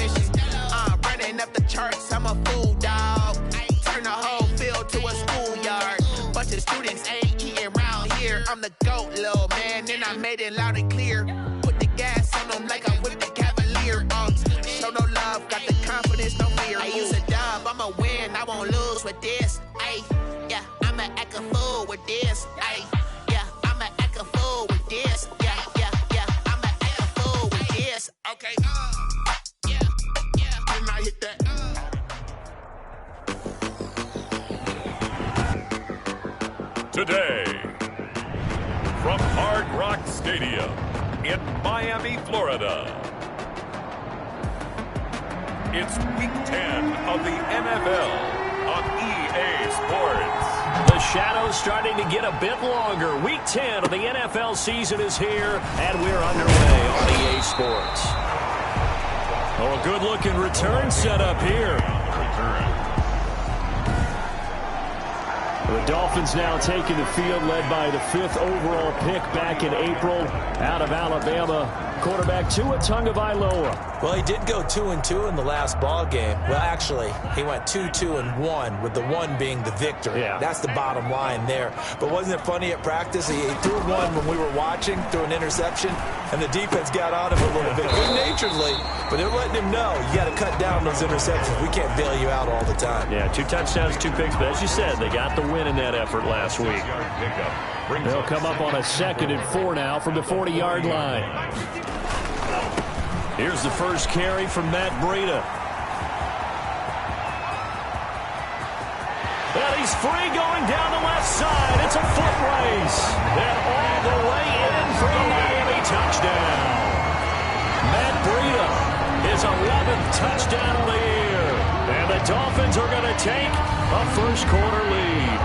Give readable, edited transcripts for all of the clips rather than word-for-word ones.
mission. Running up the charts, I'm a fool, dog. Turn the whole field to a schoolyard. Bunch of students ain't eating round here. I'm the GOAT, little man, and I made it loud and clear. Put the gas on them like I whipped the Cavalier. Show no love, got the confidence, no fear. I use a dub, I'ma win, I won't lose with this. Ay, yeah, I'ma act a fool with this. Ay, yeah, I'ma act a fool with this. Yeah, yeah, yeah, I'ma act a fool with this. Okay, yeah, yeah, can I hit that? Today, from Hard Rock Stadium in Miami, Florida, it's Week 10 of the NFL on EA Sports. The shadow's starting to get a bit longer. Week 10 of the NFL season is here, and we're underway on EA Sports. Oh, a good-looking return setup here. The Dolphins now taking the field, led by the 5th overall pick back in April out of Alabama. Quarterback Tua Tagovailoa. Well, he did go 2-2 in the last ball game. Well, actually, he went 2-2-1, with the one being the victory. Yeah. That's the bottom line there. But wasn't it funny at practice? He threw one when we were watching, threw an interception, and the defense got on him a little bit, good-naturedly. But they're letting him know, you got to cut down those interceptions. We can't bail you out all the time. Yeah, 2 touchdowns, 2 picks. But as you said, they got the win in that effort last week. They'll come up on a 2nd and 4 now from the 40-yard line. Here's the first carry from Matt Breida. And he's free going down the left side. It's a foot race. And all the way in for a Miami touchdown. Matt Breida, his 11th touchdown of the year. And the Dolphins are going to take a first-quarter lead.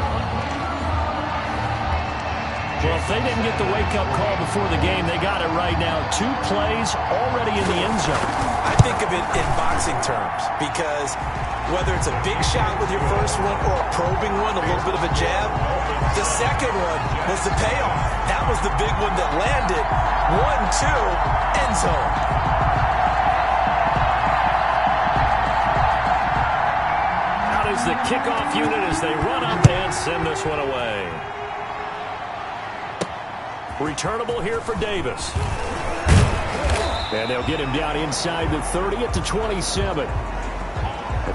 Well, if they didn't get the wake-up call before the game, they got it right now. 2 plays already in the end zone. I think of it in boxing terms, because whether it's a big shot with your first one or a probing one, a little bit of a jab, the second one was the payoff. That was the big one that landed. 1-2, end zone. Out is the kickoff unit as they run up and send this one away. Returnable here for Davis. And they'll get him down inside the 30 at the 27.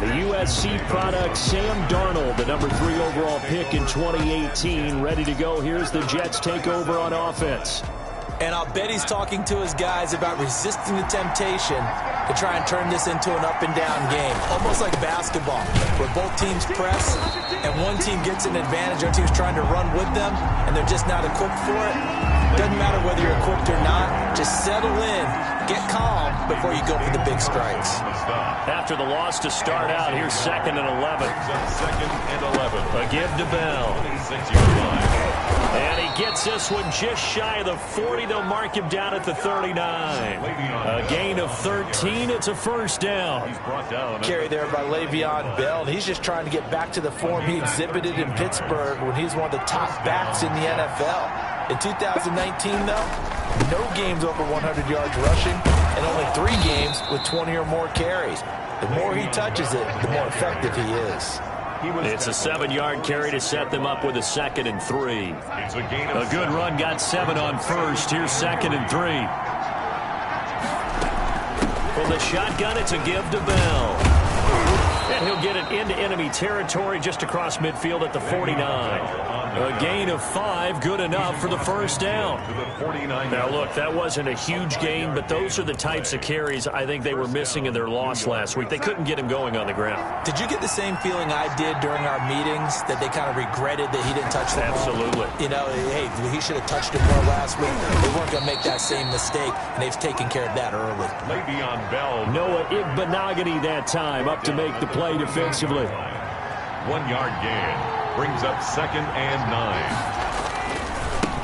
The USC product, Sam Darnold, the number 3 overall pick in 2018, ready to go. Here's the Jets take over on offense. And I'll bet he's talking to his guys about resisting the temptation to try and turn this into an up-and-down game. Almost like basketball, where both teams press, and one team gets an advantage, the other team's trying to run with them, and they're just not equipped for it. Doesn't matter whether you're equipped or not. Just settle in, get calm before you go for the big strikes. After the loss to start out, here's 2nd and 11. 2nd and 11. A give to Bell. 26-yard line. And he gets this one just shy of the 40. They'll mark him down at the 39. A gain of 13. It's a first down. He's brought down. Carry there by Le'Veon Bell. And he's just trying to get back to the form he exhibited in Pittsburgh when he was one of the top backs in the NFL. In 2019, though, no games over 100 yards rushing and only 3 games with 20 or more carries. The more he touches it, the more effective he is. It's a 7-yard carry to set them up with a 2nd and 3. A good run got 7 on first. Here's 2nd and 3. For the shotgun, it's a give to Bell. And he'll get it into enemy territory just across midfield at the 49. A gain of 5, good enough for the first down. Now, look, that wasn't a huge gain, but those are the types of carries I think they were missing in their loss last week. They couldn't get him going on the ground. Did you get the same feeling I did during our meetings, that they kind of regretted that he didn't touch the ball? Absolutely. You know, hey, he should have touched it more last week. They weren't going to make that same mistake, and they've taken care of that early. Le'Veon Bell. Noah Igbenogany that time up to make the play defensively. 1-yard gain. Brings up 2nd and 9.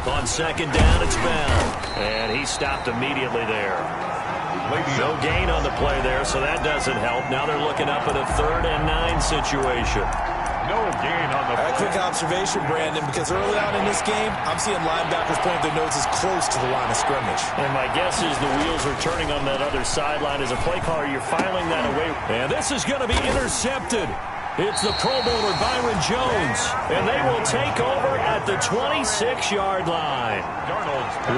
On 2nd down, it's Bell. And he stopped immediately there. No gain on the play there, so that doesn't help. Now they're looking up at a 3rd and 9 situation. No gain on the A quick observation, Brandon, because early on in this game, I'm seeing linebackers pointing their noses close to the line of scrimmage. And my guess is the wheels are turning on that other sideline. As a play caller, you're filing that away. And this is going to be intercepted. It's the Pro Bowler Byron Jones, and they will take over at the 26-yard line.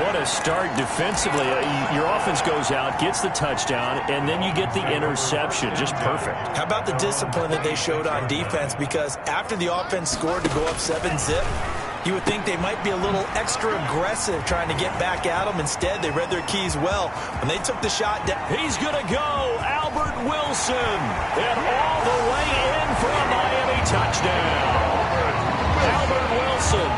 What a start defensively. Your offense goes out, gets the touchdown, and then you get the interception. Just perfect. How about the discipline that they showed on defense? Because after the offense scored to go up 7-zip, you would think they might be a little extra aggressive trying to get back at them. Instead, they read their keys well. When they took the shot down, he's going to go. Albert Wilson. And all the way in for a Miami touchdown. Albert Wilson,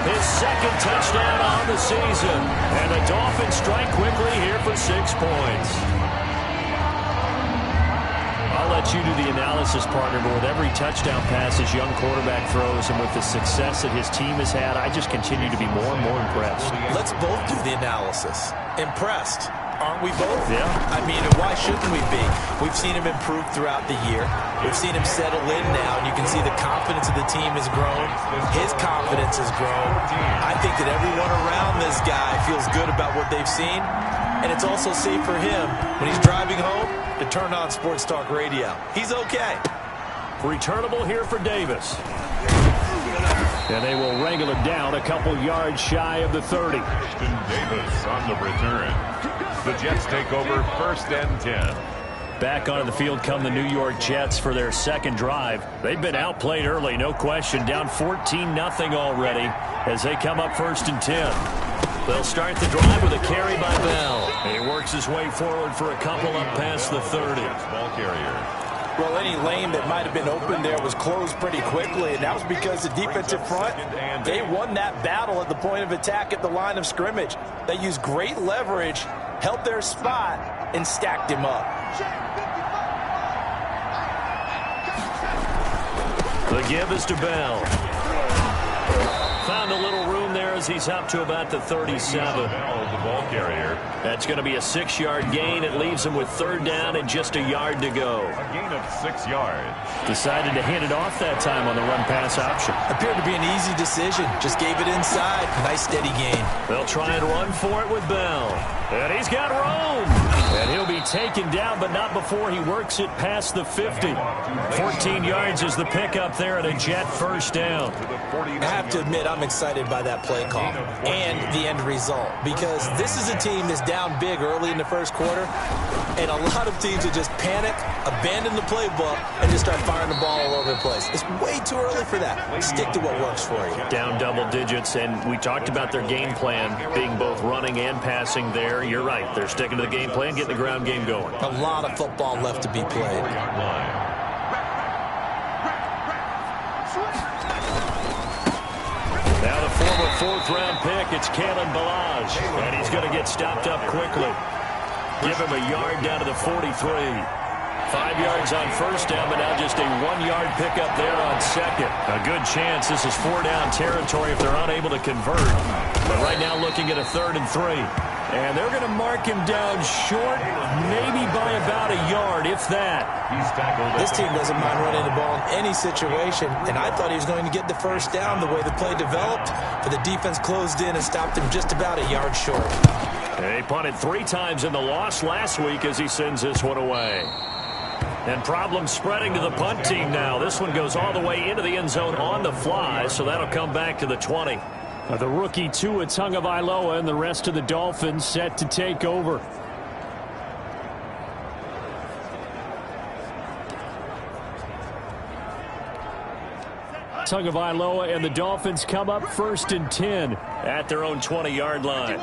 his second touchdown on the season. And the Dolphins strike quickly here for 6 points. I'll let you do the analysis, partner, but with every touchdown pass his young quarterback throws and with the success that his team has had, I just continue to be more and more impressed. Let's both do the analysis. Impressed, aren't we both? Yeah. I mean, why shouldn't we be? We've seen him improve throughout the year. We've seen him settle in now, and you can see the confidence of the team has grown. His confidence has grown. I think that everyone around this guy feels good about what they've seen, and it's also safe for him when he's driving home to turn on Sports Talk Radio. He's okay. Returnable here for Davis. And they will wrangle it down a couple yards shy of the 30. Davis on the return. The Jets take over 1st and 10. Back onto the field come the New York Jets for their second drive. They've been outplayed early, no question. Down 14-0 already as they come up 1st and 10. They'll start the drive with a carry by Bell. He works his way forward for a couple up past the 30. Ball carrier. Well, any lane that might have been open there was closed pretty quickly, and that was because the defensive front, they won that battle at the point of attack at the line of scrimmage. They used great leverage, held their spot, and stacked him up. The give is to Bell. Found a little room there as he's up to about the 37. The ball carrier. That's going to be a 6-yard gain. It leaves him with 3rd down and just a yard to go. A gain of 6 yards. Decided to hand it off that time on the run-pass option. Appeared to be an easy decision. Just gave it inside. Nice steady gain. They'll try and run for it with Bell. And he's got room. And he'll be taken down, but not before he works it past the 50. 14 yards is the pickup there and a Jet 1st down. I have to admit, I'm excited by that play call and the end result, because this is a team that's down big early in the 1st quarter, and a lot of teams that just panic, abandon the playbook, and just start firing the ball all over the place. It's way too early for that. Stick to what works for you. Down double digits, and we talked about their game plan being both running and passing there. You're right. They're sticking to the game plan, getting the ground game going. A lot of football left to be played. Now the former 4th-round pick, it's Kalen Ballage, and he's going to get stopped up quickly. Give him a yard down to the 43. 5 yards on 1st down, but now just a 1-yard pickup there on 2nd. A good chance this is 4-down territory if they're unable to convert. But right now looking at a 3rd and 3. And they're going to mark him down short, maybe by about a yard, if that. This team doesn't mind running the ball in any situation, and I thought he was going to get the 1st down the way the play developed, but the defense closed in and stopped him just about a yard short. He punted 3 times in the loss last week as he sends this one away. And problems spreading to the punt team now. This one goes all the way into the end zone on the fly, so that'll come back to the 20. The rookie Tua Tagovailoa and the rest of the Dolphins set to take over. Tagovailoa and the Dolphins come up 1st and 10 at their own 20-yard line.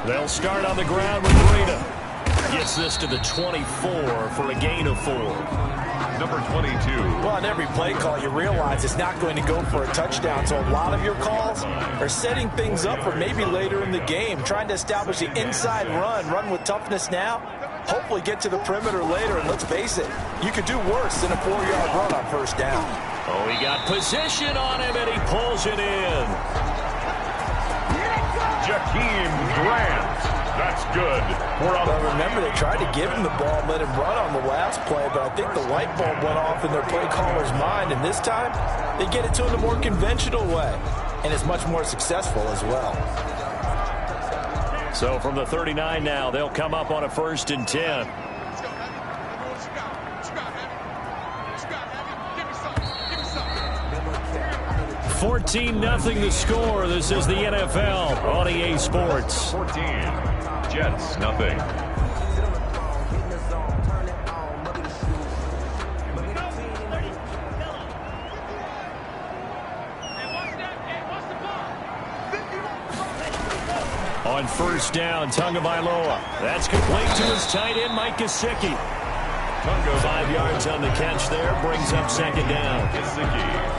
They'll start on the ground with Breida. Gets this to the 24 for a gain of 4. Number 22. Well, on every play call, you realize it's not going to go for a touchdown. So a lot of your calls are setting things up for maybe later in the game, trying to establish the inside run with toughness now, hopefully get to the perimeter later. And let's face it, you could do worse than a 4-yard run on 1st down. Oh, he got position on him, and he pulls it in. Jakeem Grant That's good. Well, remember, they tried to give him the ball and let him run on the last play, but I think the light bulb went off in their play caller's mind, and this time they get it to him the more conventional way, and it's much more successful as well. So from the 39 now, they'll come up on a 1st and 10. 14-0 the score. This is the NFL on EA Sports. 14, Jets, nothing. On 1st down, Tagovailoa. That's complete to his tight end, Mike Gesicki. 5 yards on the catch there, brings up 2nd down. Gesicki.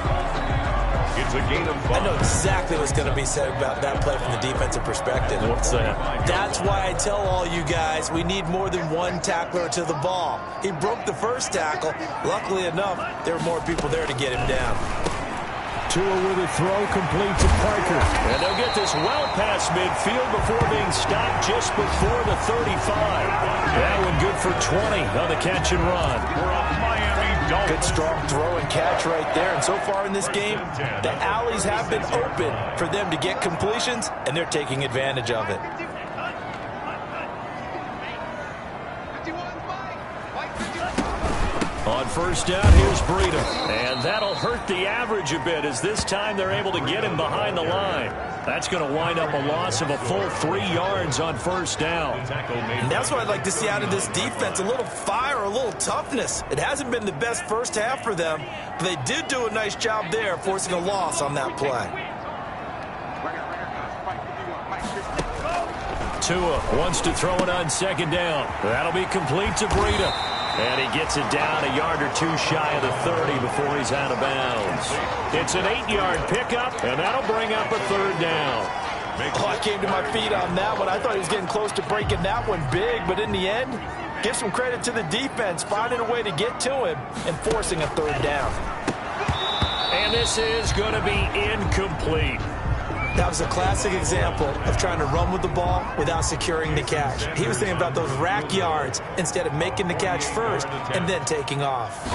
It's a gain of 5. I know exactly what's going to be said about that play from the defensive perspective. What's that? That's why I tell all you guys we need more than one tackler to the ball. He broke the first tackle. Luckily enough, there were more people there to get him down. Tua with a throw, complete to Parker. And they'll get this well past midfield before being stopped just before the 35. That one good for 20 on the catch and run. We're off Miami Dolphins. Good strong throw and catch right there. And so far in this game, the alleys have been open for them to get completions, and they're taking advantage of it. On 1st down, here's Breida. And that'll hurt the average a bit as this time they're able to get him behind the line. That's going to wind up a loss of a full 3 yards on 1st down. And that's what I'd like to see out of this defense, a little fire, a little toughness. It hasn't been the best first half for them, but they did do a nice job there, forcing a loss on that play. Tua wants to throw it on 2nd down. That'll be complete to Breida. And he gets it down a yard or 2 shy of the 30 before he's out of bounds. It's an 8-yard pickup, and that'll bring up a 3rd down. Oh, I came to my feet on that one. I thought he was getting close to breaking that one big, but in the end, give some credit to the defense, finding a way to get to him and forcing a 3rd down. And this is going to be incomplete. That was a classic example of trying to run with the ball without securing the catch. He was thinking about those rack yards instead of making the catch first and then taking off.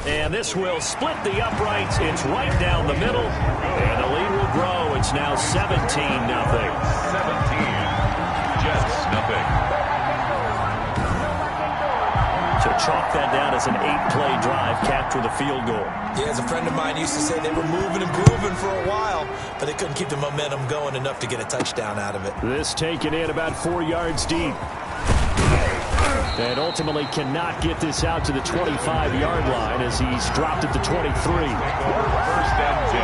And this will split the uprights. It's right down the middle. And the lead will grow. It's now 17-0. 17, Jets, nothing. So chalk that down as an 8-play drive, capture the field goal. Yeah, as a friend of mine used to say, they were moving and grooving for a while, but they couldn't keep the momentum going enough to get a touchdown out of it. This taken in about 4 yards deep. And ultimately cannot get this out to the 25-yard line as he's dropped at the 23. 1st and 10.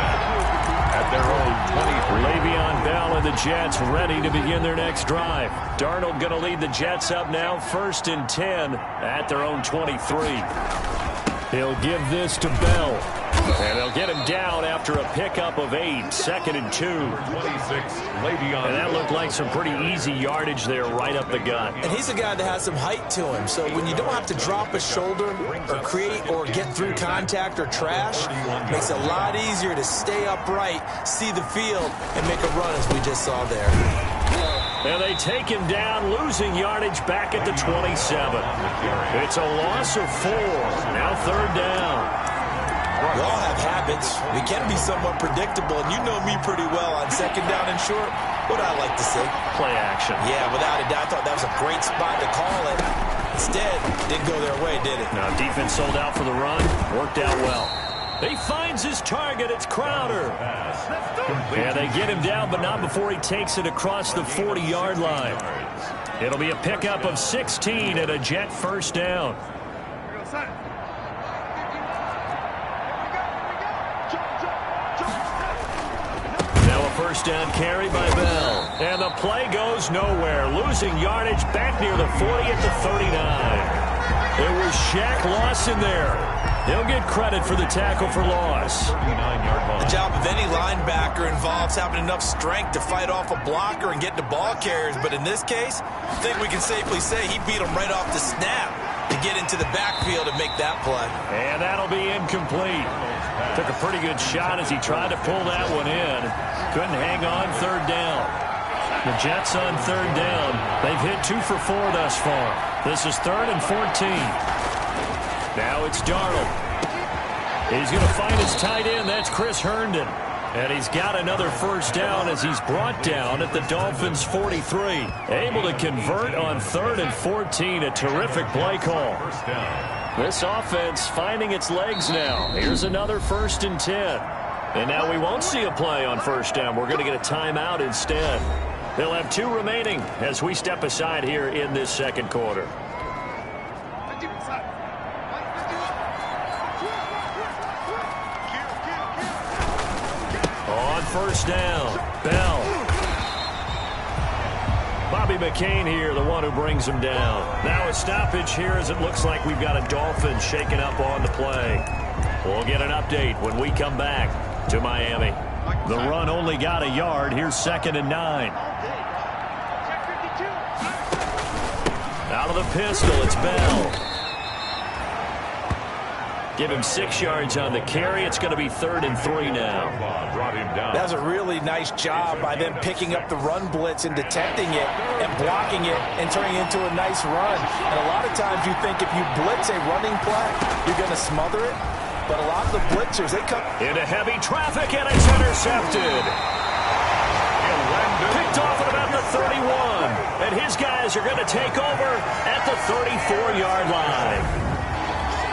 At their own 23. Le'Veon Bell and the Jets ready to begin their next drive. Darnold going to lead the Jets up now, 1st and 10 at their own 23. He'll give this to Bell. And they'll get him down after a pickup of 8, 2nd and 2. 26, Le'Veon. And that looked like some pretty easy yardage there right up the gut. And he's a guy that has some height to him, so when you don't have to drop a shoulder or create or get through contact or trash, it makes it a lot easier to stay upright, see the field, and make a run as we just saw there. And they take him down, losing yardage back at the 27. It's a loss of 4. Now 3rd down. We all have habits. We can be somewhat predictable, and you know me pretty well on 2nd down and short. What I like to see. Play action. Yeah, without a doubt, I thought that was a great spot to call it. Instead, didn't go their way, did it? Now defense sold out for the run. Worked out well. He finds his target. It's Crowder. And they get him down, but not before he takes it across the 40-yard line. It'll be a pickup of 16 and a Jet 1st down. Now a 1st down carry by Bell. And the play goes nowhere. Losing yardage back near the 40 at the 39. It was Shaq Lawson there. He'll get credit for the tackle for loss. The job of any linebacker involves having enough strength to fight off a blocker and get to ball carriers. But in this case, I think we can safely say he beat him right off the snap to get into the backfield and make that play. And that'll be incomplete. Took a pretty good shot as he tried to pull that one in. Couldn't hang on 3rd down. The Jets on third down. They've hit 2 for 4 thus far. This is 3rd and 14. Now it's Darnold. He's going to find his tight end. That's Chris Herndon. And he's got another first down as he's brought down at the Dolphins' 43. Able to convert on 3rd and 14. A terrific play call. This offense finding its legs now. Here's another 1st and 10. And now we won't see a play on first down. We're going to get a timeout instead. They'll have 2 remaining as we step aside here in this second quarter. On first down, Bell. Bobby McCain here, the one who brings him down. Now a stoppage here as it looks like we've got a Dolphins shaken up on the play. We'll get an update when we come back to Miami. The run only got a yard. Here's 2nd and 9. Out of the pistol, it's Bell. Give him 6 yards on the carry. It's going to be 3rd and 3 now. That was a really nice job by them picking up the run blitz and detecting it and blocking it and turning it into a nice run. And a lot of times you think if you blitz a running play, you're going to smother it. But a lot of the blitzers, they come into heavy traffic, and it's intercepted. Picked off at about the 31. And his guys are going to take over at the 34-yard line.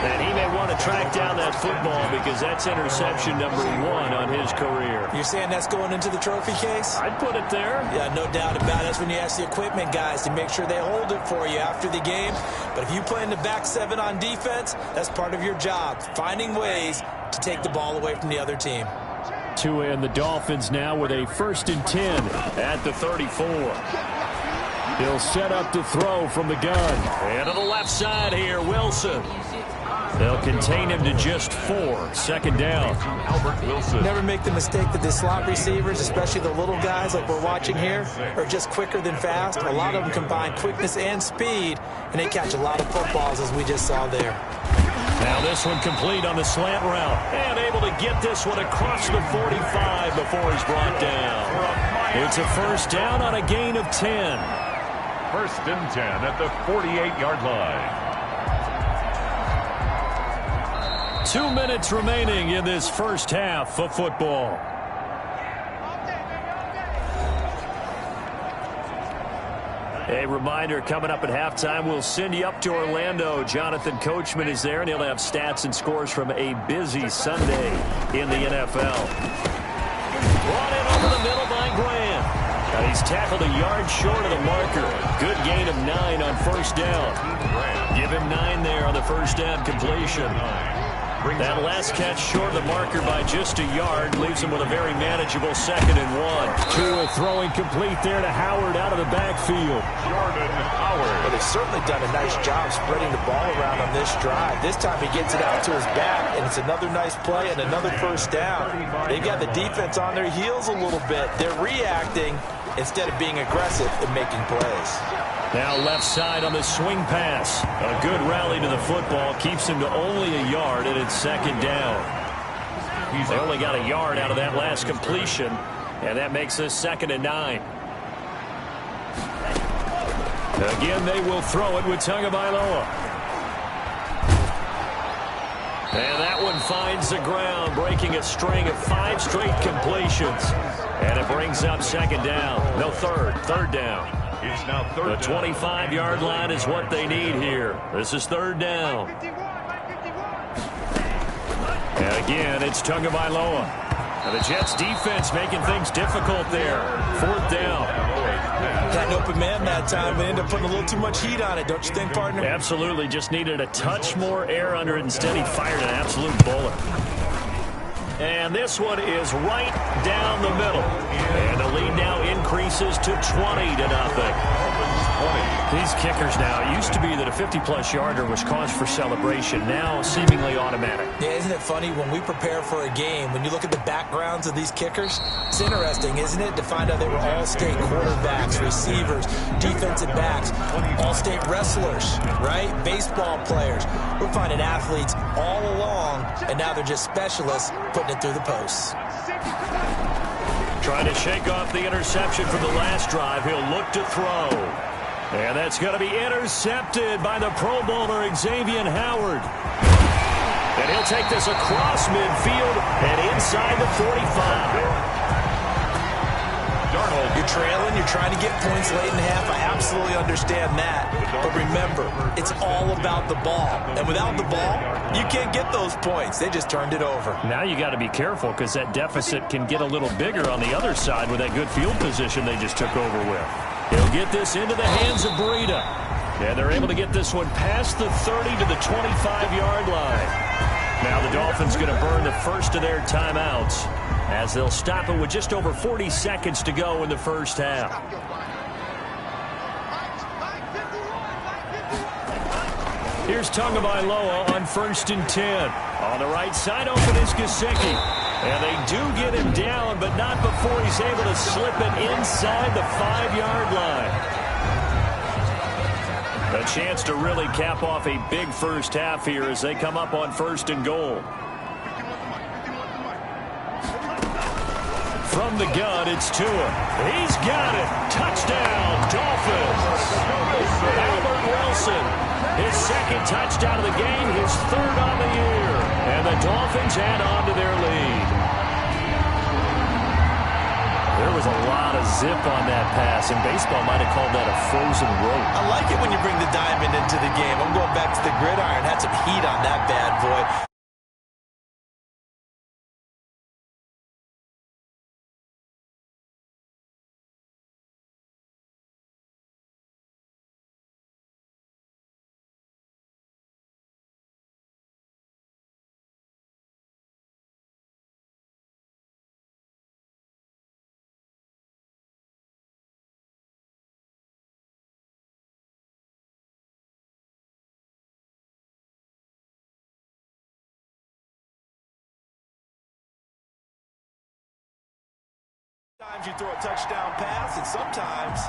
And he may want to track down that football because that's interception number 1 on his career. You're saying that's going into the trophy case? I'd put it there. Yeah, no doubt about it. That's when you ask the equipment guys to make sure they hold it for you after the game. But if you play in the back 7 on defense, that's part of your job, finding ways to take the ball away from the other team. Tua and the Dolphins now with a 1st and 10 at the 34. He'll set up to throw from the gun. And to the left side here, Wilson. They'll contain him to just 4. 2nd down. Albert Wilson. Never make the mistake that the slot receivers, especially the little guys like we're watching here, are just quicker than fast. A lot of them combine quickness and speed, and they catch a lot of footballs, as we just saw there. Now this one complete on the slant route. And able to get this one across the 45 before he's brought down. It's a first down on a gain of 10. 1st and 10 at the 48-yard line. 2 minutes remaining in this first half of football. A reminder, coming up at halftime, we'll send you up to Orlando. Jonathan Coachman is there, and he'll have stats and scores from a busy Sunday in the NFL. Brought in over the middle by Grant. And he's tackled a yard short of the marker. Good gain of 9 on first down. Give him 9 there on the first down completion. That last catch short of the marker by just a yard leaves him with a very manageable 2nd and 1. Tua throwing complete there to Howard out of the backfield. Jordan Howard. But they've certainly done a nice job spreading the ball around on this drive. This time he gets it out to his back, and it's another nice play and another first down. They've got the defense on their heels a little bit. They're reacting instead of being aggressive and making plays. Now left side on the swing pass. A good rally to the football. Keeps him to only a yard, and it's 2nd down. They only got a yard out of that last completion, and that makes this 2nd and 9. Again, they will throw it with Tagovailoa. And that one finds the ground, breaking a string of 5 straight completions. And it brings up 2nd down. No, third down. It's now 3rd The 25-yard line is what they need here. This is 3rd down. And again, it's Tagovailoa. And the Jets defense making things difficult there. 4th down. Got an open man that time, but ended up putting a little too much heat on it, don't you think, partner? Absolutely. Just needed a touch more air under it. Instead, he fired an absolute bullet. And this one is right down the middle. And the lead now increases to 20-0. These kickers now, it used to be that a 50-plus yarder was cause for celebration. Now seemingly automatic. Yeah, isn't it funny when we prepare for a game, when you look at the backgrounds of these kickers, it's interesting, isn't it, to find out they were all-state quarterbacks, receivers, defensive backs, all-state wrestlers, right? Baseball players. We're finding athletes all along, and now they're just specialists putting it through the posts. Trying to shake off the interception from the last drive. He'll look to throw. And that's going to be intercepted by the Pro Bowler, Xavier Howard. And he'll take this across midfield and inside the 45. You're trailing, you're trying to get points late in half. I absolutely understand that. But remember, it's all about the ball. And without the ball, you can't get those points. They just turned it over. Now you got to be careful because that deficit can get a little bigger on the other side with that good field position they just took over with. He'll get this into the hands of Breida. And they're able to get this one past the 30 to the 25-yard line. Now the Dolphins going to burn the first of their timeouts as they'll stop it with just over 40 seconds to go in the first half. Here's Tagovailoa on 1st and 10. On the right side, open is Gesicki. And they do get him down, but not before he's able to slip it inside the 5-yard line. A chance to really cap off a big first half here as they come up on 1st and goal. From the gun, it's Tua. He's got it. Touchdown, Dolphins. Albert Wilson, his second touchdown of the game, his 3rd on the year. And the Dolphins add on to their lead. There was a lot of zip on that pass, and baseball might have called that a frozen rope. I like it when you bring the diamond into the game. I'm going back to the gridiron. Had some heat on that bad boy. Sometimes you throw a touchdown pass, and sometimes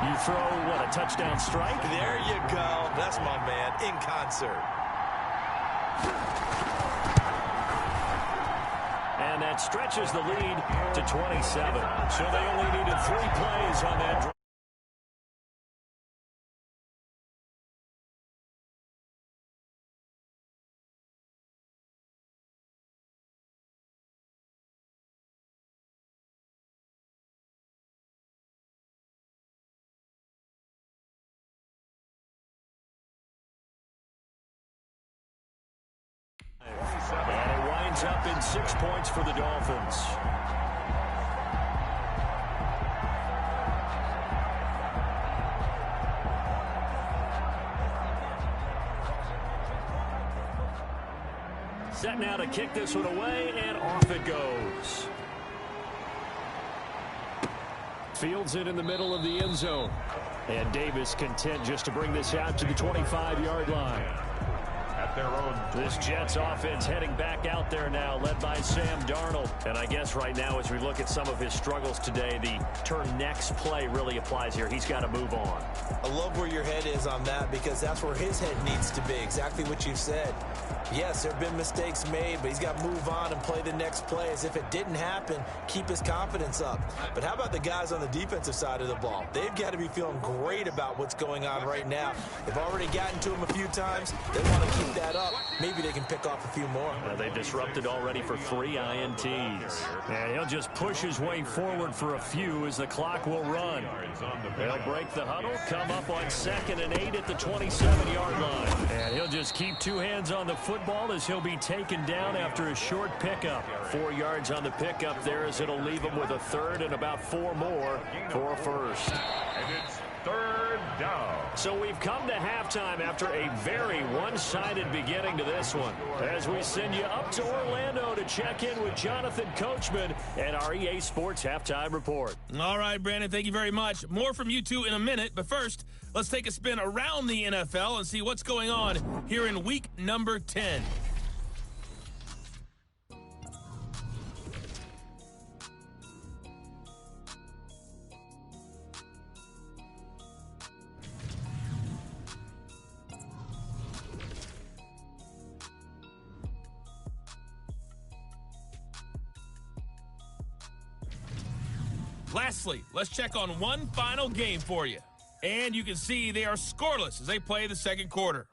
you throw, what, a touchdown strike? There you go. That's my man, in concert. And that stretches the lead to 27. So they only needed 3 plays on that drive. And it winds up in 6 points for the Dolphins. Set now to kick this one away, and off it goes. Fields it in the middle of the end zone. And Davis content just to bring this out to the 25-yard line. This Jets offense heading back out there now, led by Sam Darnold. And I guess right now, as we look at some of his struggles today, the turn next play really applies here. He's got to move on. I love where your head is on that because that's where his head needs to be, exactly what you said. Yes, there have been mistakes made, but he's got to move on and play the next play as if it didn't happen, keep his confidence up. But how about the guys on the defensive side of the ball? They've got to be feeling great about what's going on right now. They've already gotten to him a few times. They want to keep that up. Maybe they can pick off a few more. They've disrupted already for 3 INTs. And he'll just push his way forward for a few as the clock will run. They'll break the huddle, come up on 2nd and 8 at the 27-yard line. And he'll just keep 2 hands on the football as he'll be taken down after a short pickup. 4 yards on the pickup there as it'll leave him with a 3rd and about 4 more for a first. And it's 3rd down. So we've come to halftime after a very one-sided beginning to this one. As we send you up to Orlando to check in with Jonathan Coachman and our EA Sports Halftime Report. All right, Brandon, thank you very much. More from you two in a minute, but first, let's take a spin around the NFL and see what's going on here in week number 10. Lastly, let's check on one final game for you. And you can see they are scoreless as they play the second quarter.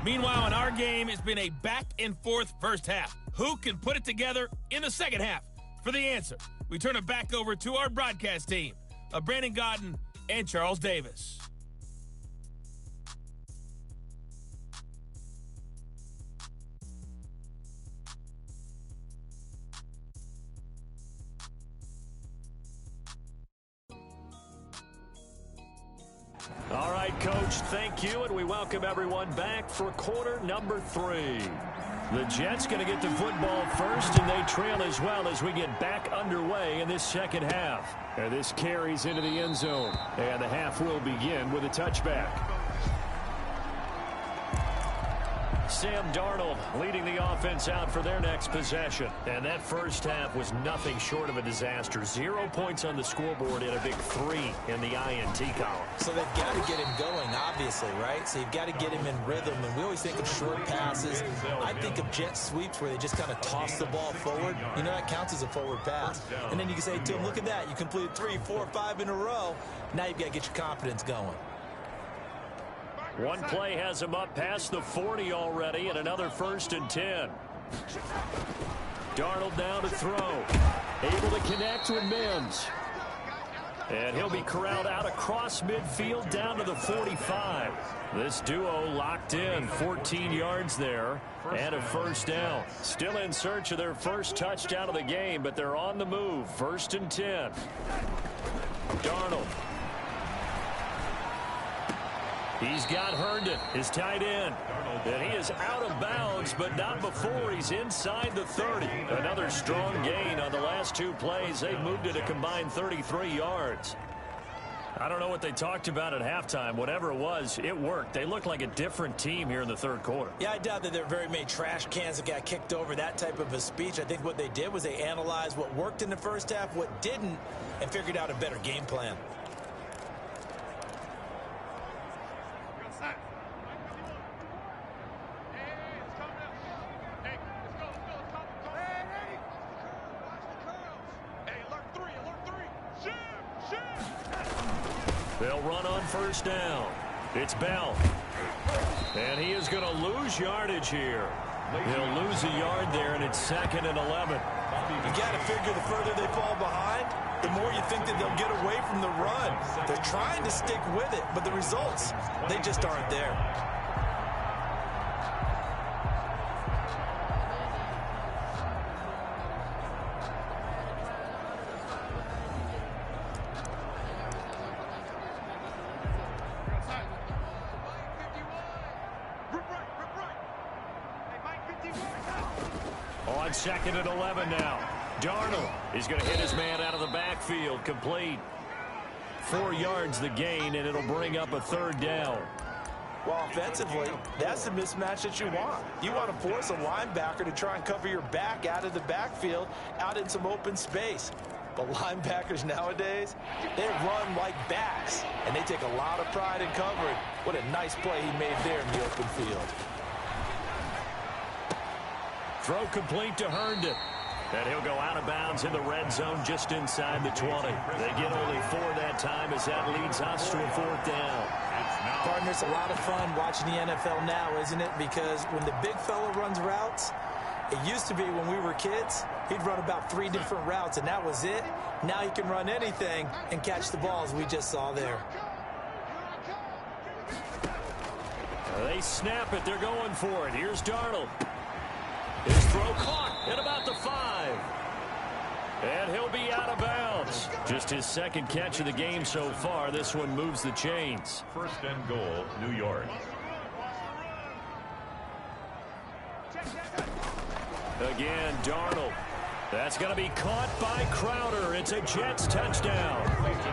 Meanwhile, in our game, it's been a back-and-forth first half. Who can put it together in the second half? For the answer, we turn it back over to our broadcast team of Brandon Godden and Charles Davis. All right, Coach, thank you, and we welcome everyone back for quarter number 3. The Jets going to get the football first, and they trail as well as we get back underway in this second half. And this carries into the end zone, and the half will begin with a touchback. Sam Darnold leading the offense out for their next possession. And that first half was nothing short of a disaster. 0 points on the scoreboard and a big 3 in the INT column. So they've got to get him going, obviously, right? So you've got to get him in rhythm. And we always think of short passes. I think of jet sweeps where they just kind of toss the ball forward. You know, that counts as a forward pass. And then you can say to him, look at that. You completed 3, 4, 5 in a row. Now you've got to get your confidence going. One play has him up past the 40 already, and another 1st and 10. Darnold down to throw. Able to connect with Mims. And he'll be corralled out across midfield down to the 45. This duo locked in, 14 yards there, and a 1st down. Still in search of their first touchdown of the game, but they're on the move. 1st and 10. Darnold. He's got Herndon, his tight end. And he is out of bounds, but not before he's inside the 30. Another strong gain on the last 2 plays. They've moved it a combined 33 yards. I don't know what they talked about at halftime. Whatever it was, it worked. They look like a different team here in the 3rd quarter. Yeah, I doubt that there are very many trash cans that got kicked over, that type of a speech. I think what they did was they analyzed what worked in the first half, what didn't, and figured out a better game plan. They'll run on 1st down. It's Bell. And he is going to lose yardage here. He'll lose a yard there, and it's 2nd and 11. You got to figure the further they fall behind, the more you think that they'll get away from the run. They're trying to stick with it, but the results, they just aren't there. On 2nd and 11 now. Darnold is going to hit his man out of the backfield. Complete. 4 yards the gain, and it'll bring up a 3rd down. Well, offensively, that's the mismatch that you want. You want to force a linebacker to try and cover your back out of the backfield, out in some open space. But linebackers nowadays, they run like backs, and they take a lot of pride in covering. What a nice play he made there in the open field. Throw complete to Herndon. And he'll go out of bounds in the red zone just inside the 20. They get only 4 that time as that leads us to a 4th down. Partner, it's a lot of fun watching the NFL now, isn't it? Because when the big fella runs routes, it used to be when we were kids, he'd run about 3 different routes, and that was it. Now he can run anything and catch the balls we just saw there. They snap it. They're going for it. Here's Darnold. His throw caught at about the 5. And he'll be out of bounds. Just his 2nd catch of the game so far. This one moves the chains. 1st and goal, New York. Again, Darnold. That's going to be caught by Crowder. It's a Jets touchdown.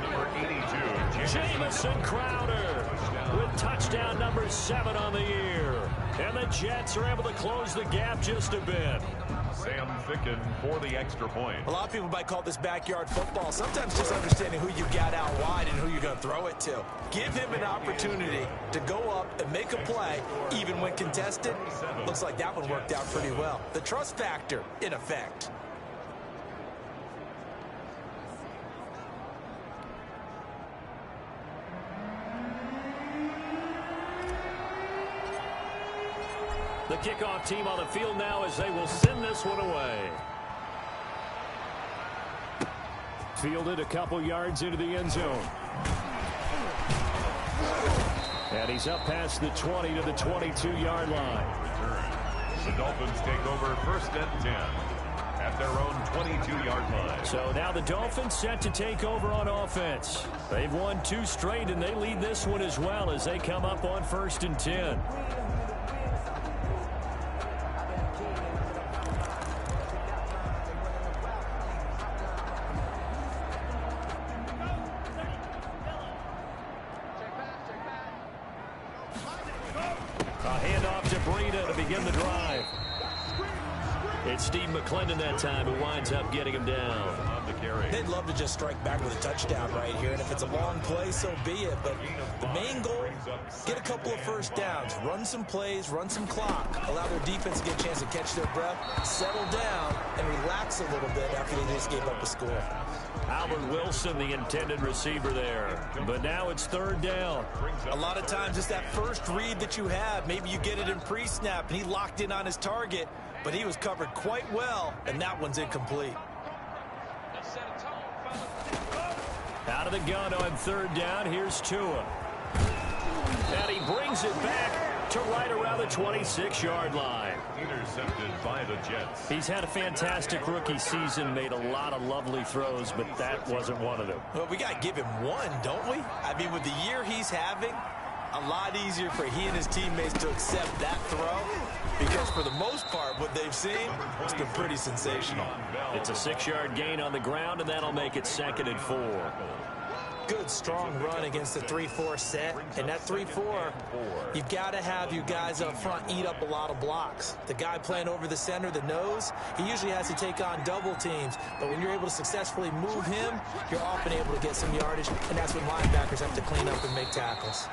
Number 82, Jamison Crowder with touchdown number 7 on the year. And the Jets are able to close the gap just a bit. Sam Ficken for the extra point. A lot of people might call this backyard football. Sometimes just understanding who you got out wide and who you're going to throw it to. Give him an opportunity to go up and make a play, even when contested. Looks like that one worked out pretty well. The trust factor in effect. kickoff team on the field now as they will send this one away. Fielded a couple yards into the end zone. And he's up past the 20 to the 22-yard line. The Dolphins take over 1st and 10 at their own 22-yard line. So now the Dolphins set to take over on offense. They've won 2 straight, and they lead this one as well as they come up on 1st and 10. It's Steve McClendon that time who winds up getting him down. They'd love to just strike back with a touchdown right here, and if it's a long play, so be it. But the main goal, get a couple of first downs, run some plays, run some clock, allow their defense to get a chance to catch their breath, settle down, and relax a little bit after they just gave up a score. Albert Wilson, the intended receiver there. But now it's 3rd down. A lot of times it's that first read that you have. Maybe you get it in pre-snap, and he locked in on his target, but he was covered quite well, and that one's incomplete. Out of the gun on 3rd down, here's Tua. And he brings it back to right around the 26-yard line. Intercepted by the Jets. He's had a fantastic rookie season, made a lot of lovely throws, but that wasn't one of them. Well, we got to give him one, don't we? I mean, with the year he's having, a lot easier for he and his teammates to accept that throw, because for the most part, what they've seen, it's been pretty sensational. It's a 6-yard gain on the ground, and that'll make it 2nd and 4. Good, strong run against the 3-4 set. And that 3-4, you've got to have you guys up front eat up a lot of blocks. The guy playing over the center, the nose, he usually has to take on double teams. But when you're able to successfully move him, you're often able to get some yardage, and that's when linebackers have to clean up and make tackles.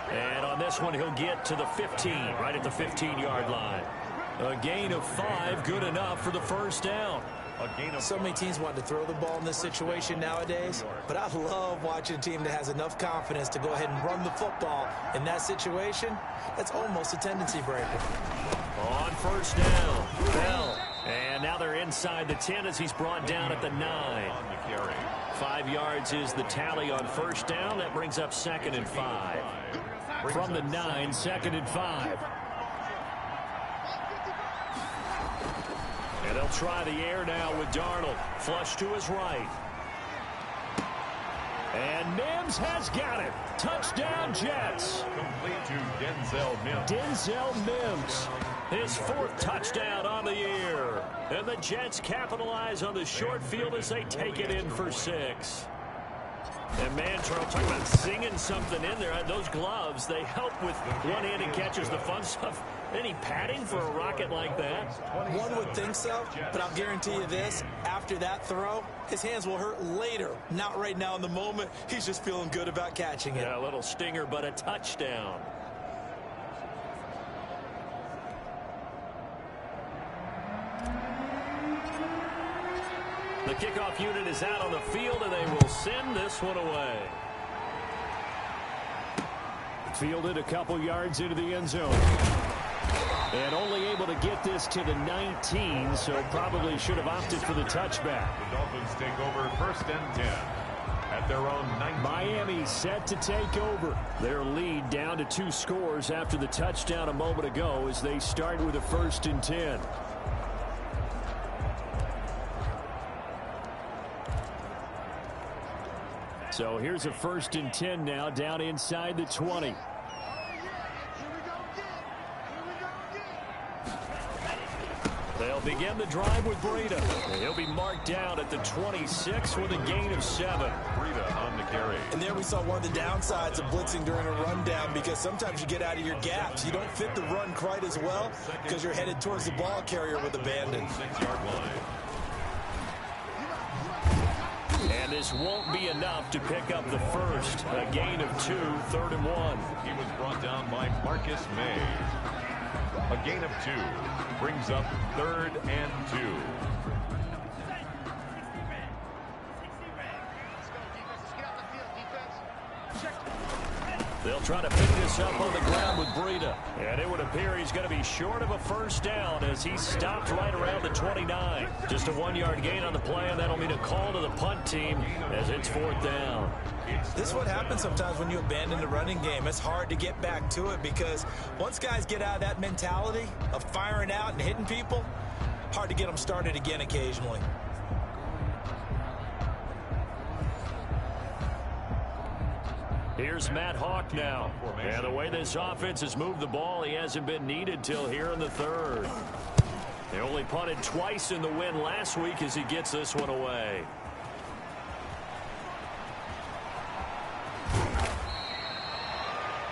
And on this one, he'll get to the 15, right at the 15-yard line. A gain of 5, good enough for the 1st down. So many teams want to throw the ball in this situation nowadays, but I love watching a team that has enough confidence to go ahead and run the football. In that situation, that's almost a tendency breaker. On 1st down, Bell. And now they're inside the 10 as he's brought down at the 9. 5 yards is the tally on 1st down. That brings up 2nd and 5. From the 9, 2nd and 5. And they'll try the air now with Darnold. Flush to his right. And Mims has got it. Touchdown, Jets. Complete to Denzel Mims. Denzel Mims. His 4th touchdown on the year. And the Jets capitalize on the short field as they take it in for 6. And man, Charles, talking about singing something in there. Those gloves, they help with one-handed catches, the fun stuff. Any padding for a rocket like that? One would think so, but I'll guarantee you this. After that throw, his hands will hurt later. Not right now in the moment. He's just feeling good about catching it. Yeah, a little stinger, but a touchdown. The kickoff unit is out on the field, and they will send this one away. Fielded a couple yards into the end zone. And only able to get this to the 19, so probably should have opted for the touchback. The Dolphins take over 1st and 10 at their own 19. Miami set to take over. Their lead down to 2 scores after the touchdown a moment ago as they start with a 1st and 10. So here's a 1st and 10 now down inside the 20. They'll begin the drive with Breida. He'll be marked down at the 26 with a gain of 7. Breida on the carry. And there we saw one of the downsides of blitzing during a rundown, because sometimes you get out of your gaps. You don't fit the run quite as well because you're headed towards the ball carrier with abandon. 6-yard line. And this won't be enough to pick up the 1st. A gain of 2, 3rd and 1. He was brought down by Marcus May. A gain of 2 brings up 3rd and 2. They'll try to pick this up on the ground with Breida. And it would appear he's going to be short of a first down as he stopped right around the 29. Just a 1-yard gain on the play, and that'll mean a call to the punt team as it's 4th down. This is what happens sometimes when you abandon the running game. It's hard to get back to it because once guys get out of that mentality of firing out and hitting people, hard to get them started again occasionally. Here's Matt Hawk now. And the way this offense has moved the ball, he hasn't been needed till here in the 3rd. They only punted twice in the win last week as he gets this one away.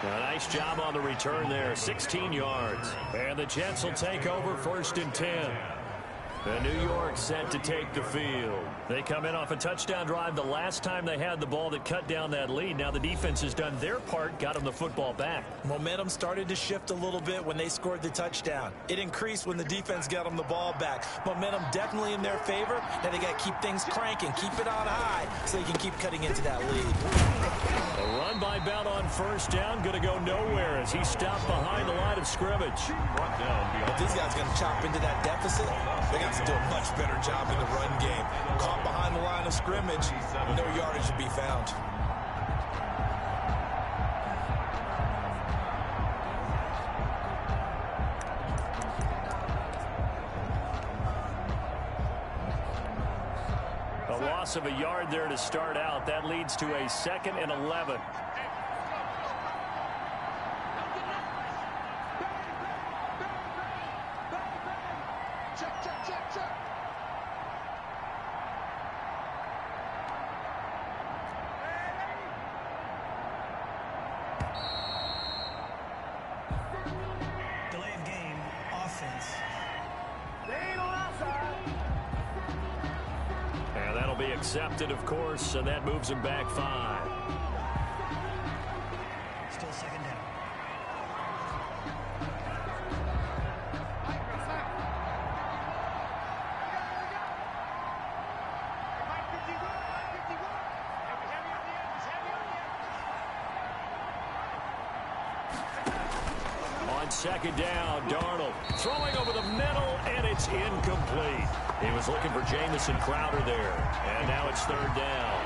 A nice job on the return there, 16 yards. And the Jets will take over 1st and 10. And New York set to take the field. They come in off a touchdown drive the last time they had the ball that cut down that lead. Now the defense has done their part, got them the football back. Momentum started to shift a little bit when they scored the touchdown. It increased when the defense got them the ball back. Momentum definitely in their favor. Now they got to keep things cranking, keep it on high so they can keep cutting into that lead. A run by Bell on 1st down, going to go nowhere as he stopped behind the line of scrimmage. If these guys going to chop into that deficit, they got to do a much better job in the run game. Caught behind the line of scrimmage, no yardage to be found. A loss of a yard there to start out. That leads to a 2nd and 11. Accepted, of course, and that moves him back 5. Still 2nd down. On 2nd down, Darnold throwing over the middle, and it's incomplete. He was looking for Jamison Crowder there, and now it's 3rd down.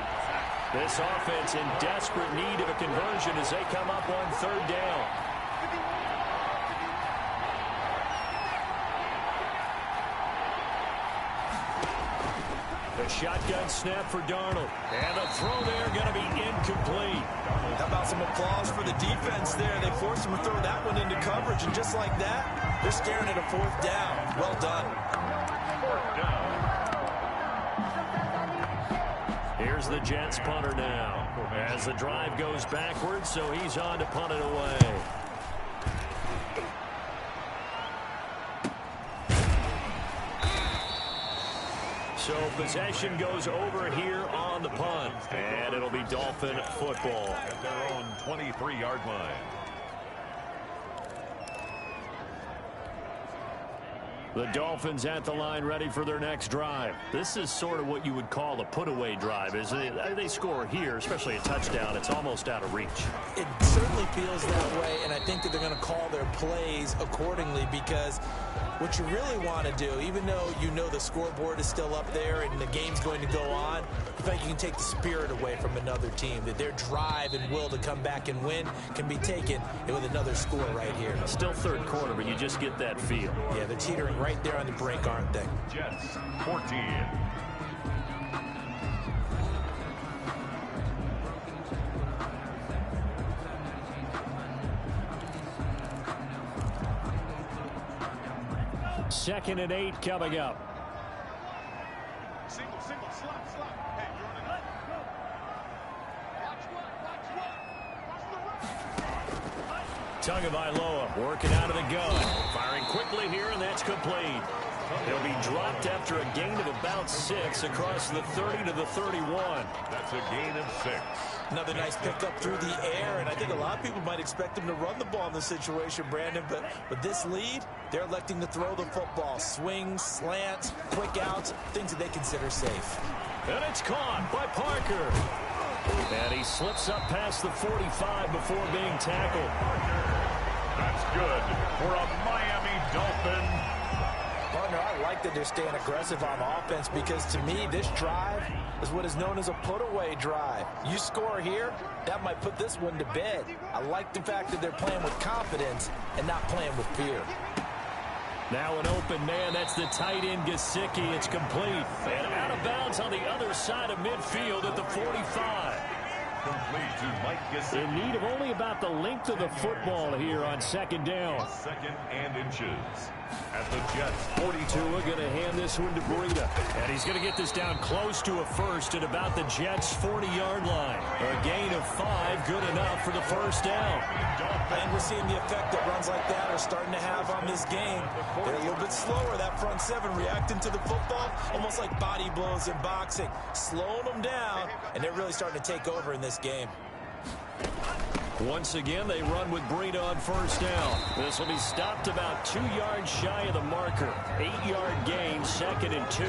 This offense in desperate need of a conversion as they come up on 3rd down. The shotgun snap for Darnold, and the throw there going to be incomplete. How about some applause for the defense there? They forced him to throw that one into coverage, and just like that, they're staring at a 4th down. Well done. Here's the Jets punter now as the drive goes backwards, so he's on to punt it away. So possession goes over here on the punt, and it'll be Dolphin football At their own 23-yard line. The Dolphins at the line ready for their next drive. This is sort of what you would call a put-away drive, isn't it? They score here, especially a touchdown. It's almost out of reach. It certainly feels that way, and I think that they're going to call their plays accordingly because what you really want to do, even though you know the scoreboard is still up there and the game's going to go on, I think you can take the spirit away from another team, that their drive and will to come back and win can be taken with another score right here. Still 3rd quarter, but you just get that feel. Yeah, they're teetering right there on the brink, aren't they? Jets, 14. Second and 8 coming up. Single, slot. Hey, you're on it. Tagovailoa working out of the gun. Firing quickly here, and that's complete. He'll be dropped after a gain of about 6 across the 30 to the 31. That's a gain of 6. Another nice pickup through the air, and I think a lot of people might expect him to run the ball in this situation, Brandon, but with this lead, they're electing to throw the football. Swings, slants, quick outs, things that they consider safe. And it's caught by Parker. And he slips up past the 45 before being tackled. That's good for a Miami Dolphin. Partner, I like that they're staying aggressive on offense because to me, this drive is what is known as a put-away drive. You score here, that might put this one to bed. I like the fact that they're playing with confidence and not playing with fear. Now an open man. That's the tight end, Gesicki. It's complete. And out of bounds on the other side of midfield at the 45. Complete to Mike Gesicki. In need of only about the length of the football here on second down. Second and inches. At the Jets 42. Tua going to hand this one to Breida. And he's going to get this down close to a first at about the Jets' 40-yard line. A gain of 5, good enough for the first down. And we're seeing the effect that runs like that are starting to have on this game. They're a little bit slower, that front seven, reacting to the football, almost like body blows in boxing, slowing them down, and they're really starting to take over in this game. Once again, they run with Breida on first down. This will be stopped about 2 yards shy of the marker. 8-yard gain, second and 2.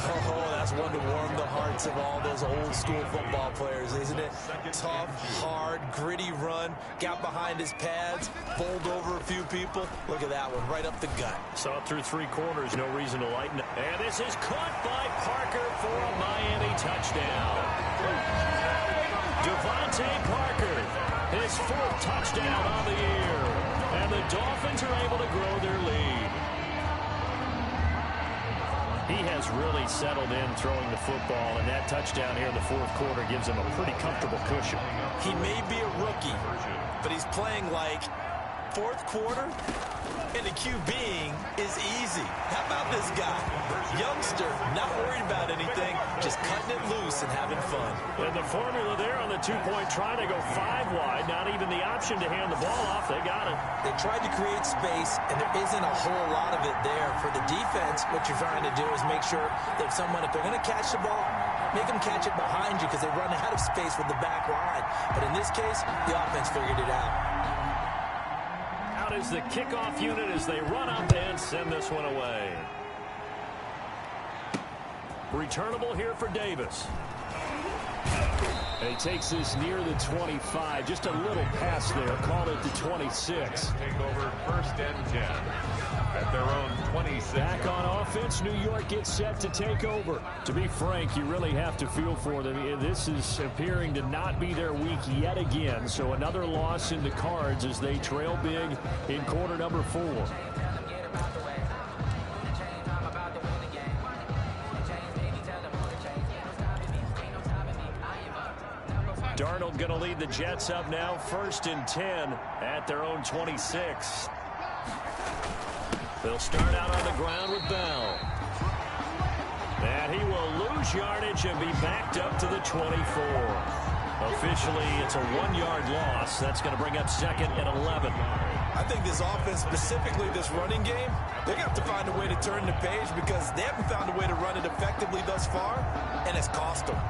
Oh, that's one to warm the hearts of all those old school football players, isn't it? Tough, hard, gritty run, got behind his pads, bowled over a few people. Look at that one, right up the gut. Saw it through 3 quarters, no reason to lighten it. And this is caught by Parker for a Miami touchdown. Devontae Parker, his 4th touchdown on the year. And the Dolphins are able to grow their lead. He has really settled in throwing the football, and that touchdown here in the 4th quarter gives him a pretty comfortable cushion. He may be a rookie, but he's playing like 4th quarter, and the QBing is easy. How about this guy? Youngster, not worried about anything, just cutting it loose and having fun. And the formula there on the 2-point try to go 5 wide, not even the option to hand the ball off. They got it. They tried to create space, and there isn't a whole lot of it there. For the defense, what you're trying to do is make sure that someone, if they're going to catch the ball, make them catch it behind you because they run out of space with the back line. But in this case, the offense figured it out. Out is the kickoff unit as they run up and send this one away. Returnable here for Davis. And he takes this near the 25. Just a little pass there. Call it the 26. Take over 1st and 10 at their own 26. Back on offense, New York gets set to take over. To be frank, you really have to feel for them. This is appearing to not be their week yet again. So another loss in the cards as they trail big in quarter number 4. Darnold going to lead the Jets up now, 1st and 10 at their own 26. They'll start out on the ground with Bell. And he will lose yardage and be backed up to the 24. Officially, it's a 1-yard loss. That's going to bring up 2nd and 11. I think this offense, specifically this running game, they're going to have to find a way to turn the page because they haven't found a way to run it effectively thus far, and it's cost them.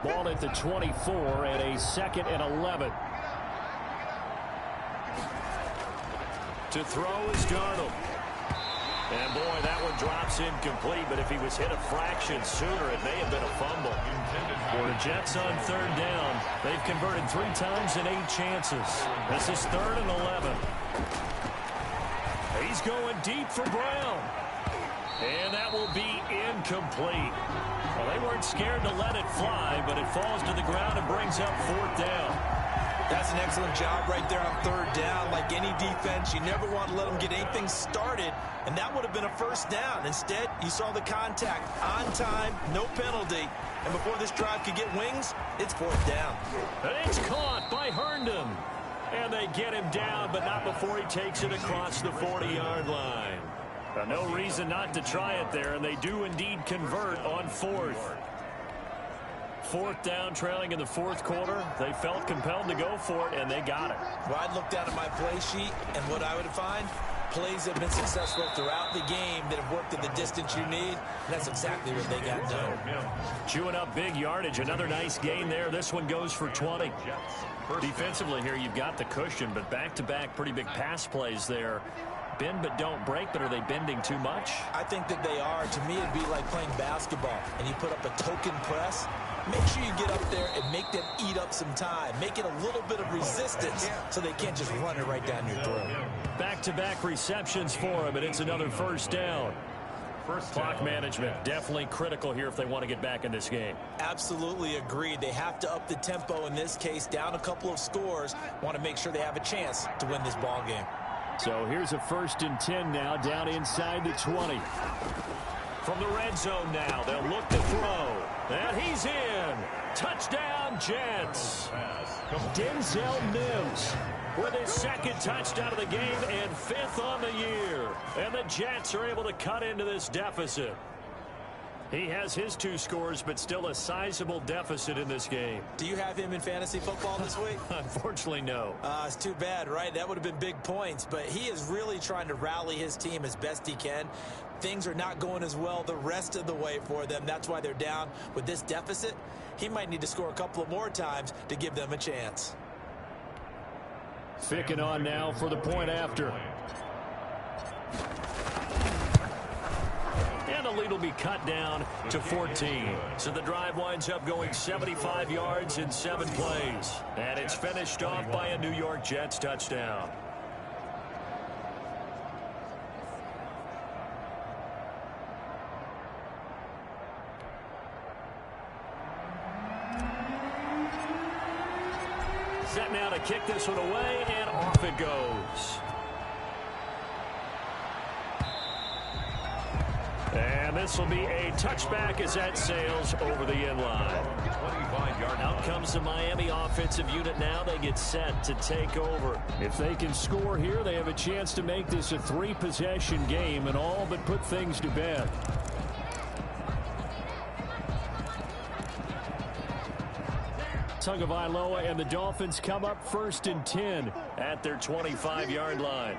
Ball at the 24 and a 2nd and 11. To throw is Darnold. And boy, that one drops incomplete, but if he was hit a fraction sooner, it may have been a fumble. For the Jets on 3rd down, they've converted 3 times in 8 chances. This is 3rd and 11. He's going deep for Brown. And that will be incomplete. Well, they weren't scared to let it fly, but it falls to the ground and brings up 4th down. That's an excellent job right there on 3rd down. Like any defense, you never want to let them get anything started, and that would have been a 1st down. Instead, you saw the contact on time, no penalty, and before this drive could get wings, it's 4th down. And it's caught by Herndon. And they get him down, but not before he takes it across the 40-yard line. No reason not to try it there, and they do indeed convert on 4th. 4th down, trailing in the 4th quarter. They felt compelled to go for it, and they got it. Well, I'd look down at my play sheet, and what I would find, plays that have been successful throughout the game that have worked at the distance you need, and that's exactly what they got done. Chewing up big yardage. Another nice gain there. This one goes for 20. Defensively here, you've got the cushion, but back-to-back pretty big pass plays there. bend but don't break, but are they bending too much? I think that they are. To me, it'd be like playing basketball, and you put up a token press. Make sure you get up there and make them eat up some time. Make it a little bit of resistance so they can't just run it right down your throat. Back-to-back receptions for him, and it's another first down. Clock management, definitely critical here if they want to get back in this game. Absolutely agreed. They have to up the tempo in this case, down a couple of scores. Want to make sure they have a chance to win this ball game. So here's a 1st and 10 now, down inside the 20. From the red zone now, they'll look to throw. And he's in. Touchdown, Jets. Denzel Mims with his 2nd touchdown of the game and 5th on the year. And the Jets are able to cut into this deficit. He has his 2 scores, but still a sizable deficit in this game. Do you have him in fantasy football this week? Unfortunately, no. It's too bad, right? That would have been big points, but he is really trying to rally his team as best he can. Things are not going as well the rest of the way for them. That's why they're down with this deficit. He might need to score a couple of more times to give them a chance. Ficking on now for the point after. And the lead will be cut down to 14. So the drive winds up going 75 yards in 7 plays. And it's finished off by a New York Jets touchdown. Set now to kick this one away, and off it goes. And this will be a touchback as that sails over the end line. Out comes the Miami offensive unit now. They get set to take over. If they can score here, they have a chance to make this a 3-possession game and all but put things to bed. Tagovailoa and the Dolphins come up 1st and 10 at their 25-yard line.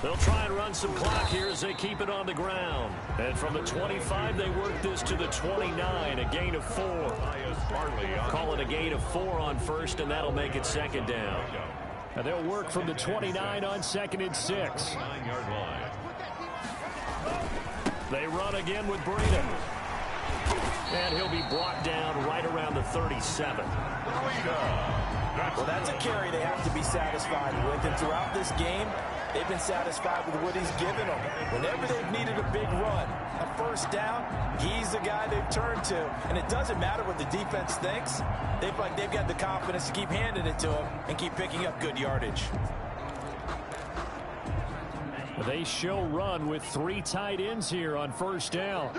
They'll try and run some clock here as they keep it on the ground. And from the 25, they work this to the 29, a gain of 4. Call it a gain of 4 on 1st, and that'll make it 2nd down. And they'll work from the 29 on 2nd and 6. They run again with Breida. And he'll be brought down right around the 37. Well, that's a carry they have to be satisfied with. And throughout this game, they've been satisfied with what he's given them. Whenever they've needed a big run, a 1st down, he's the guy they've turned to. And it doesn't matter what the defense thinks. They've got the confidence to keep handing it to him and keep picking up good yardage. They show run with 3 tight ends here on 1st down.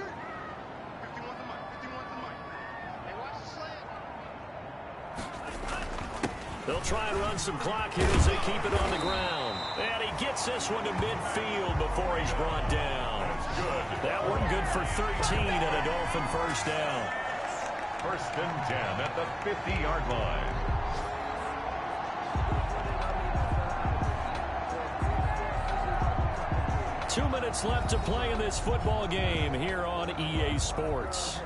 They'll try and run some clock here as they keep it on the ground. And he gets this one to midfield before he's brought down. That one good for 13 and a Dolphin 1st down. 1st and 10 at the 50-yard line. Two minutes left to play in this football game here on EA Sports.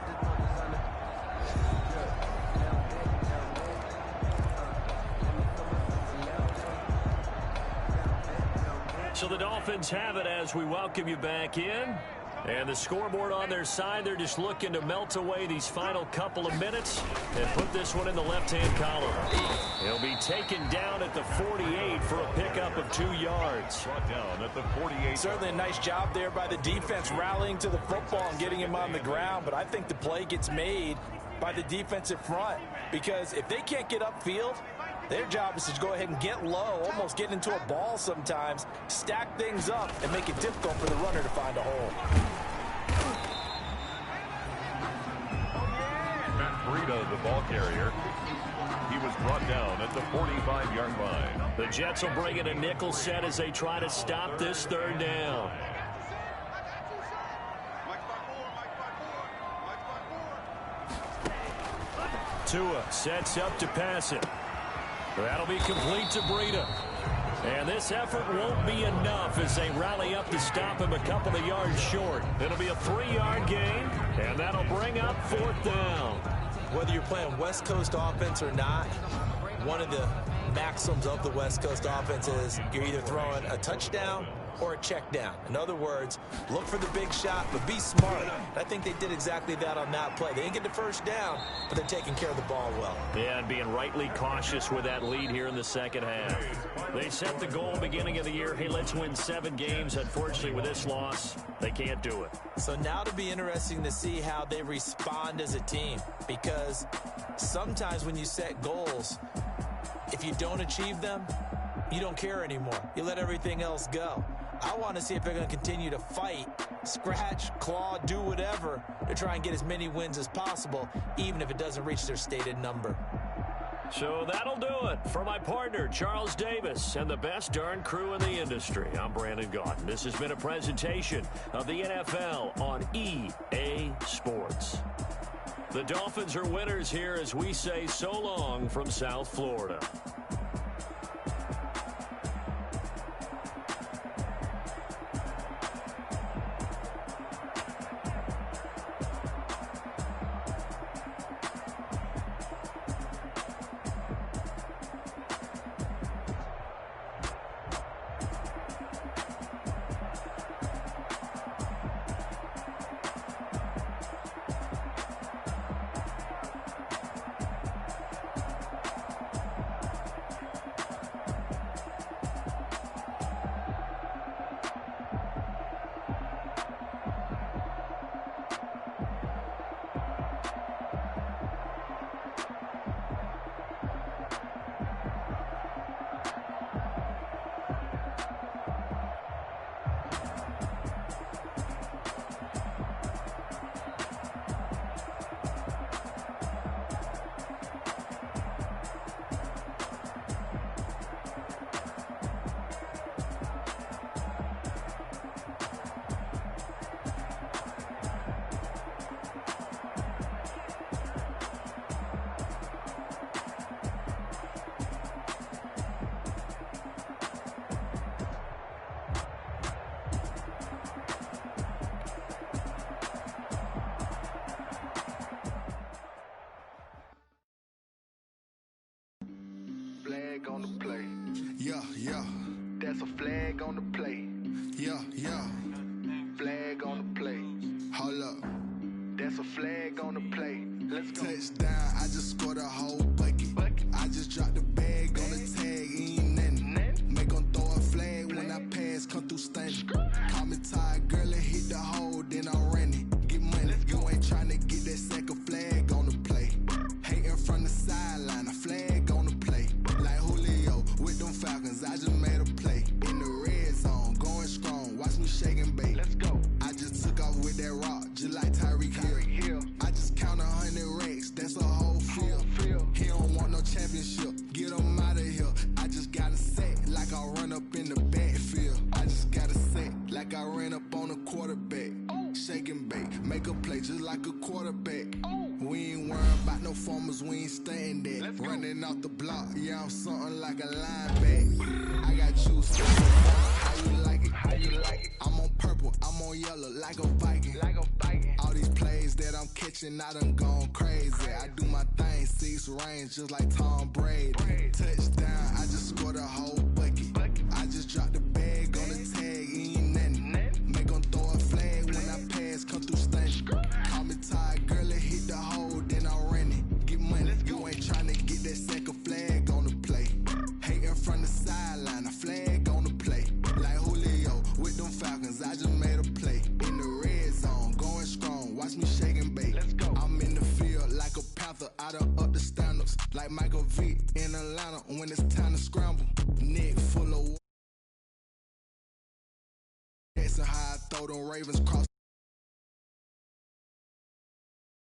So the Dolphins have it as we welcome you back in. And the scoreboard on their side, they're just looking to melt away these final couple of minutes and put this one in the left-hand column. He'll be taken down at the 48 for a pickup of 2 yards. Brought down at the 48. Certainly a nice job there by the defense rallying to the football and getting him on the ground. But I think the play gets made by the defensive front, because if they can't get upfield, their job is to go ahead and get low, almost get into a ball sometimes, stack things up, and make it difficult for the runner to find a hole. Matt Breida, the ball carrier. He was brought down at the 45-yard line. The Jets will bring in a nickel set as they try to stop this 3rd down. Tua sets up to pass it. That'll be complete to Breida. And this effort won't be enough as they rally up to stop him a couple of yards short. It'll be a 3-yard gain, and that'll bring up 4th down. Whether you're playing West Coast offense or not, one of the maxims of the West Coast offense is you're either throwing a touchdown or a check down. In other words, look for the big shot, but be smart. And I think they did exactly that on that play. They didn't get the first down, but they're taking care of the ball well. Yeah, and being rightly cautious with that lead here in the second half. They set the goal beginning of the year, hey, let's win 7 games. Unfortunately, with this loss, they can't do it. So now it'll be interesting to see how they respond as a team, because sometimes when you set goals, if you don't achieve them, you don't care anymore. You let everything else go. I want to see if they're going to continue to fight, scratch, claw, do whatever to try and get as many wins as possible, even if it doesn't reach their stated number. So that'll do it for my partner, Charles Davis, and the best darn crew in the industry. I'm Brandon Gaudin. This has been a presentation of the NFL on EA Sports. The Dolphins are winners here as we say so long from South Florida. Flag on the play. Yeah, yeah. That's a flag on the play. Yeah, yeah. Flag on the play. Hold up. That's a flag on the play. Let's go. Touchdown, I just scored a whole bucket. I just dropped the bag on the tag, ain't nothing. Make them throw a flag when I pass, come through stunning. Call me tired, girl, and hit the hole, then I'm running. Get money, you ain't trying to get that second flag on the play. Hating from the sideline, a flag on the play. Like Julio with them Falcons, I just made a play. In the red zone, going strong, watch me shake and bake. Let's go. I just took off with that rock, just like Tyreek Hill. I just count 100 racks, that's a whole field. He don't want no championship, get him out of here. I just got a set, like I run up in the backfield. I just got a set, like I ran up on a quarterback. Shake and bake, make a play just like a quarterback. We ain't worried about no formers, we ain't staying there. Running off the block, yeah, I'm something like a linebacker. I got juice, how you like it? How you like it? I'm on purple, I'm on yellow, like a Viking. All these plays that I'm catching, I done gone crazy. I do my thing, 6 range, just like Tom Brady. Touchdown, I just scored a whole bucket. I just dropped the bag on the tag, ain't nothing. Make them throw a flag when I pass, come through stunning. Call me tired, girl, and hit the hole, then I'm running. Get money, you ain't trying to get that second flag on the play. Hating from the sideline, a flag on the play. Like Julio with them Falcons, I just made a play. In the red zone, going strong, watch me shake and bake. Let's go. I'm in the field like a Panther, I done up the standards. Like Michael Vick in Atlanta when it's time to scramble. Neck full of that's how I throw them Ravens cross